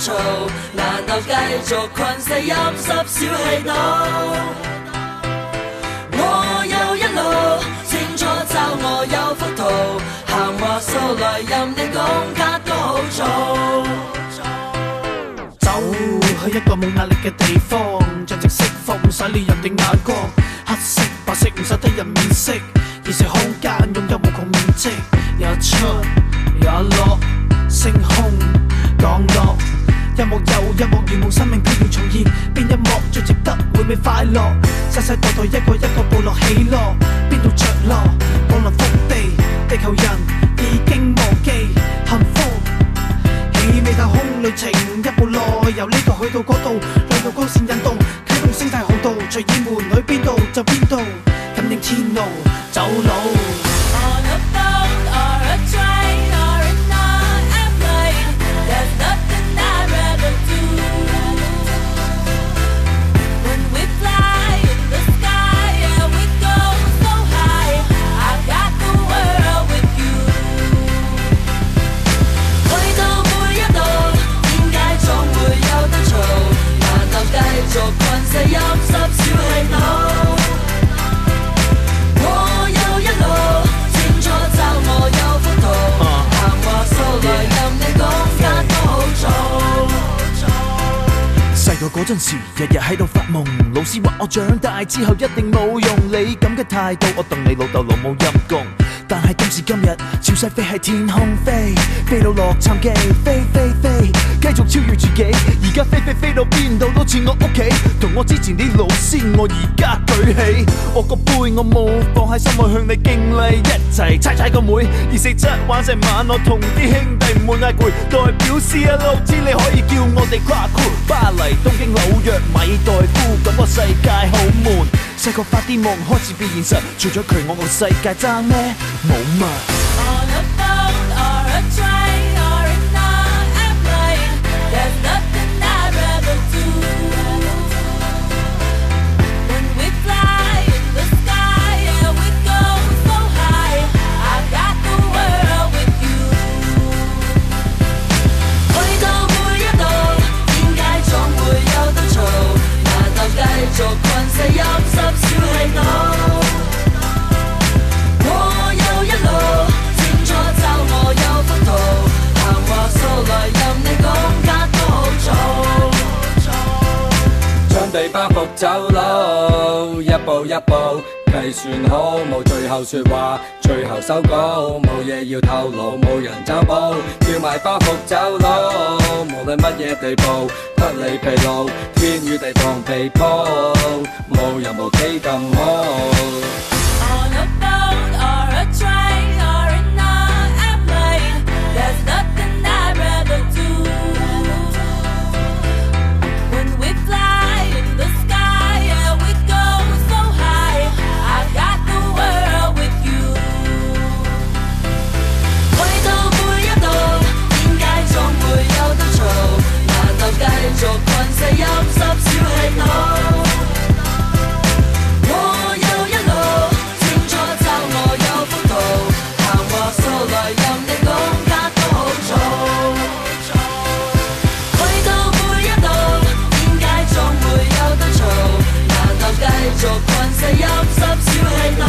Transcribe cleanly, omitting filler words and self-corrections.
嘈，難道繼續困死陰濕小氣度？我有一路清楚找我有幅圖，閒話數來任你講卡都好做。走去一個冇壓力嘅地方，盡情釋放唔使理人哋眼光，黑色白色唔使睇人面色，而是空間擁有無窮面積，也出也落，星空降落，一幕又一幕如夢，生命必要重現，邊一幕最值得回味快樂？世世代代一個一個部落起落，邊度着落？降臨福地，地球人已經忘記幸福。氣味太空旅程一步內，由呢度去到嗰度，兩道光線引導，啟動星際航道，隨意門去邊度就邊度，感應天路走路。On a boat or a train or in an airplane, there's nothing I'd rather do. When we fly in the sky and we go so high, I got the world with you. 去到每一度，點解總會有得嘈？難道繼續困死陰濕小氣度？我有一路清楚找我有幅圖，閒話數來任你講間都好做。細個嗰陣時，日日喺度發夢，老師話我長大之後一定冇用。你咁嘅態度，我戥你老豆老母陰公。但係今時今日，潮勢飛喺天空飛，飛到洛杉磯，飛飛飛，繼續超越自己。而家飛到邊度都似我屋企，同我之前啲老師，我而家舉起我個杯，我冇放喺心內向你敬禮，一齊踩個妹。247玩成晚，我同啲兄弟唔會嗌攰，代表CLO知你可以叫我哋跨酷。巴黎、東京、紐約、米代夫，感覺世界好悶。細個發啲夢開始變現實，除咗佢我個世界爭咩？冇乜。On a boat or a train or in an airplane, there's nothing I'd rather do. When we fly in the sky and we go so high, I got the world with you. 去到每一度，點解總會有得嘈？難道繼續困死陰濕小氣度？我有一路清楚找我有幅圖，閒話數來任你講間都好做。將地包袱走佬，一步一步計算好，冇最後説話，最後收稿，冇嘢要透露，冇人找補，叫埋包袱走佬，無論乜嘢地步，不理疲勞，天與地旁被鋪，冇人無幾咁好。On a boat or a train or in an airplane, there's nothing I'd rather do. When we fly in the sky and we go so high, I got the world with you. 去到每一度，點解總會有得嘈？難道繼續困死陰濕小氣度？我有一路清楚找我有幅圖，閒話數來任你講間都好做。去到每一度，點解總會有得嘈？難道繼續困死陰濕小氣度？